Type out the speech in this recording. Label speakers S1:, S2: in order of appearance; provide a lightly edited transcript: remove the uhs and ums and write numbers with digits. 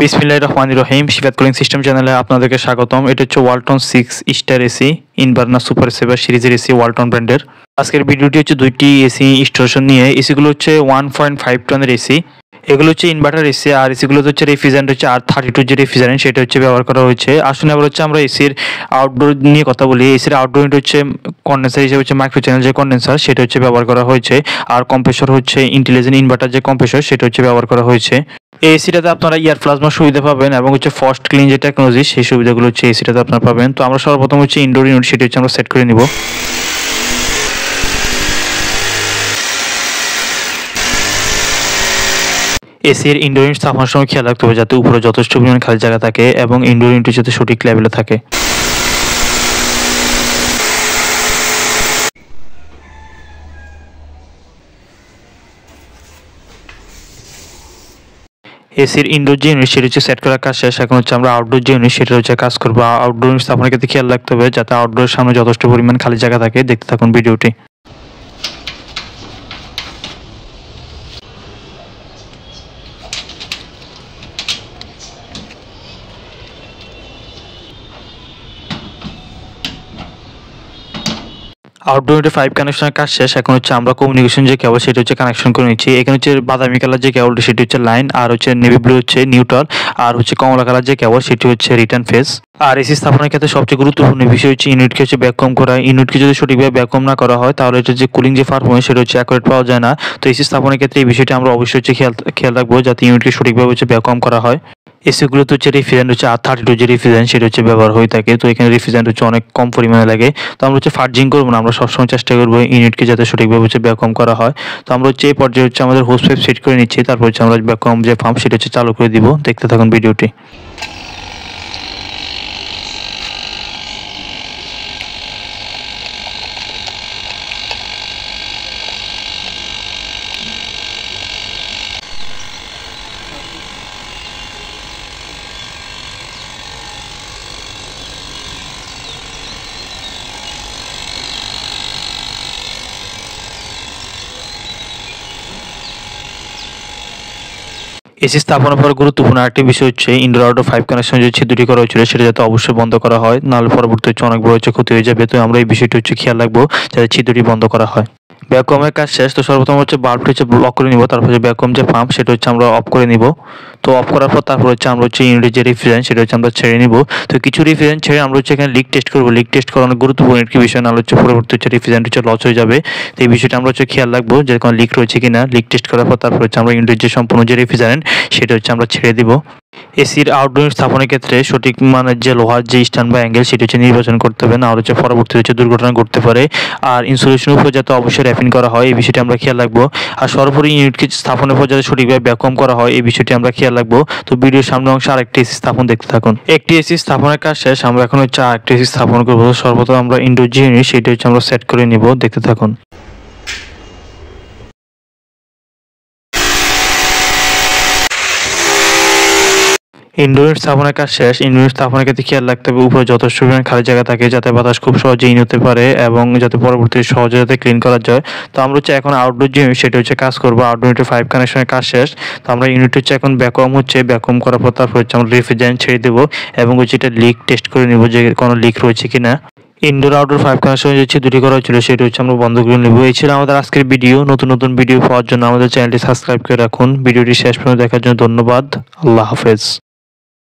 S1: বিসমিল্লাহির রহমানির রহিম। সিফাত cooling system চ্যানেলে আপনাদেরকে স্বাগতম। এটা হচ্ছে Walton 6 star AC inverter super saver সিরিজের এসি, ওয়ালটন ব্র্যান্ডের। আজকের ভিডিওটি হচ্ছে দুইটি এসি ইনস্টলেশন নিয়ে। এসিগুলো হচ্ছে 1.5 টনের এসি। এগুলো হচ্ছে ইনভার্টার এসি, আর এসিগুলোতে হচ্ছে রেফ্রিজারেন্ট হচ্ছে R32 যে রেফ্রিজারেন্ট সেটা হচ্ছে ব্যবহার করা হয়েছে। আসলে আবার হচ্ছে আমরা এসির আউটডোর নিয়ে কথা বলি। এসির আউটডোর ইউনিট হচ্ছে কন্ডেন্সার হিসেবে হচ্ছে মাইক্রো চ্যানেল যে কন্ডেন্সার সেটা হচ্ছে ব্যবহার করা হয়েছে, আর কম্প্রেসর হচ্ছে ইন্টেলিজেন্ট ইনভার্টার যে কম্প্রেসর সেটা হচ্ছে ব্যবহার করা হয়েছে। এই এসিটাতে আপনারা এয়ার প্লাজমা সুবিধা পাবেন এবং হচ্ছে ফার্স্ট ক্লিন যে টেকনোলজি সেই সুবিধাগুলো হচ্ছে এসিটাতে আপনারা পাবেন। তো আমরা সর্বপ্রথম হচ্ছে ইনডোর ইউনিট সেটা হচ্ছে আমরা সেট করে নিব। এসির ইনডোর ইউনিট স্থাপনের সময় খেয়াল রাখতে হবে যাতে উপরে যথেষ্ট পরিমাণ খালি জায়গা থাকে এবং ইনডোর ইউনিট যাতে সঠিক লেভেলে থাকে। এসির ইনডোর যে ইউনিট সেটা হচ্ছে সেট করার কাজ শেষ। এখন হচ্ছে আমরা আউটডোর যে ইউনিট সেটা হচ্ছে কাজ করবো। আউটডোর ইউনিট স্থাপনের ক্ষেত্রে খেয়াল রাখতে হবে যাতে আউটডোরের সামনে যথেষ্ট পরিমাণ খালি জায়গা থাকে। দেখতে থাকুন ভিডিওটি। আউটডোর ইউনিটে 5 কানেকশনের কাজ শেষ। এখন হচ্ছে আমরা কমিউনিকেশন যে কেবল সেটা হচ্ছে কানেকশন করে নিচ্ছি। এখানে হচ্ছে বাদামি কালার যে কেবলটা সেটি হচ্ছে লাইন, আর হচ্ছে নেভি ব্লু হচ্ছে নিউট্রাল, আর হচ্ছে কমলা কালার যে কেবল সেটি হচ্ছে রিটার্ন ফেজ। আর এসি স্থাপনের ক্ষেত্রে সবচেয়ে গুরুত্বপূর্ণ বিষয় হচ্ছে ইউনিটকে হচ্ছে ব্যাককম করা। ইউনিটকে যদি সঠিকভাবে ব্যাককম না করা হয় তাহলে এটা যে কুলিং যে পারফরমেন্স সেটা হচ্ছে অ্যাকুরেট পাওয়া যায় না। তো এসি স্থাপনের ক্ষেত্রে এই বিষয়টা আমরা অবশ্যই হচ্ছে খেয়াল রাখবো যাতে ইউনিটকে সঠিকভাবে হচ্ছে ব্যাককম করা হয়। এসিগুলোতে হচ্ছে রেফ্রিজারেন্ট হচ্ছে R32 যে রেফ্রিজারেন্ট সেটা হচ্ছে ব্যবহার হয়ে থাকে। তো এখানে রেফ্রিজারেন্ট হচ্ছে অনেক কম পরিমাণে লাগে। তো আমরা হচ্ছে ফার্জিং করবো না, আমরা সবসময় চেষ্টা করবো ইউনিটকে যাতে সঠিকভাবে হচ্ছে ব্যাককম করা হয়। তো আমরা হচ্ছে এই পর্যায়ে হচ্ছে আমাদের হোস পাইপ সেট করে নিচ্ছি, তারপর হচ্ছে আমরা ব্যাককম যে পাম্প সেটা হচ্ছে চালু করে দিব। দেখতে থাকুন ভিডিওটি। এসি স্থাপনের পর গুরুত্বপূর্ণ আরেকটি বিষয় হচ্ছে ইনডোর আউটডোর 5 কানেকশন যে ছিদ্রটি করা হয়েছিল সেটা যাতে অবশ্যই বন্ধ করা হয়, নাহলে পরবর্তী হচ্ছে অনেক বড় হচ্ছে ক্ষতি হয়ে যাবে। তো আমরা এই বিষয়টি হচ্ছে খেয়াল রাখবো যাতে ছিদ্রটি বন্ধ করা হয়। ব্যাককমের কাজ শেষ। তো সর্বপ্রথম হচ্ছে বাল্বটি হচ্ছে ব্লক করে নিব, তারপর হচ্ছে ব্যাককম যে পাম্প সেটা হচ্ছে আমরা অফ করে নিব। তো অফ করার পর তারপর হচ্ছে আমরা হচ্ছে ইউনিটের যে রেফ্রিজারেন্ট সেটা হচ্ছে আমরা ছেড়ে নিব। তো কিছু রেফ্রিজারেন্ট ছেড়ে আমরা হচ্ছে এখানে লিক টেস্ট করবো। লিক টেস্ট করা অনেক গুরুত্বপূর্ণ একটি বিষয়, নাহলে হচ্ছে পরবর্তী হচ্ছে রেফ্রিজারেন্ট হচ্ছে লস হয়ে যাবে। তো এই বিষয়টা আমরা হচ্ছে খেয়াল রাখবো যে কোনো লিক রয়েছে কিনা। লিক টেস্ট করার পর তারপর হচ্ছে আমরা ইউনিটের যে সম্পূর্ণ যে রেফ্রিজারেন্ট সেটা হচ্ছে আমরা ছেড়ে দিব। এসির আউটডোর স্থাপনের ক্ষেত্রে সঠিক মানের যে লোহার যে স্ট্যান্ড বা অ্যাঙ্গেল সেটা হচ্ছে নির্বাচন করতে হবে, না হচ্ছে পরবর্তী হচ্ছে দুর্ঘটনা ঘটতে পারে। আর ইনসুলেশনের উপর যাতে অবশ্যই র্যাপিং করা হয় এই বিষয়টি আমরা খেয়াল রাখবো। আর সর্বোপরি ইউনিটকে স্থাপনের পর যাতে সঠিকভাবে ব্যাককম করা হয় এই বিষয়টি আমরা খেয়াল রাখবো। তো ভিডিওর সামনে অংশে আরেকটি এসি স্থাপন দেখতে থাকুন। একটি এসি স্থাপনের কাজ শেষ। আমরা এখন হচ্ছে আরেকটি এসি স্থাপন করবো। সর্বপ্রথম আমরা ইনডোর যে ইউনিট সেটা হচ্ছে আমরা সেট করে নিব। দেখতে থাকুন। ইনডোর স্থাপনের কাজ শেষ। ইনডোর স্থাপনের ক্ষেত্রে খেয়াল রাখতে হবে উপরে যথেষ্ট পরিমাণ খালি জায়গা থাকে যাতে বাতাস খুব সহজে ইন হতে পারে এবং যাতে পরবর্তী সহজে যাতে ক্লিন করা যায়। তো আমরা হচ্ছে এখন আউটডোর যে ইউনিট সেটা হচ্ছে কাজ করবো। আউটডোর ইউনিটের 5 কানেকশনের কাজ শেষ। তো আমরা ইউনিট হচ্ছে এখন ব্যাককম হচ্ছে, ব্যাককম করার পর তারপর হচ্ছে আমরা রেফ্রিজারেন্ট ছেড়ে দেবো এবং হচ্ছে এটা লিক টেস্ট করে নিব যে কোনো লিক রয়েছে কিনা। ইনডোর আউটডোর 5 কানেকশন যে দুটি করা হয়েছিল সেটা হচ্ছে আমরা বন্ধ করে নেব। এই ছিল আমাদের আজকের ভিডিও। নতুন নতুন ভিডিও পাওয়ার জন্য আমাদের চ্যানেলটি সাবস্ক্রাইব করে রাখুন। ভিডিওটি শেষ পর্যন্ত দেখার জন্য ধন্যবাদ। আল্লাহ হাফেজ।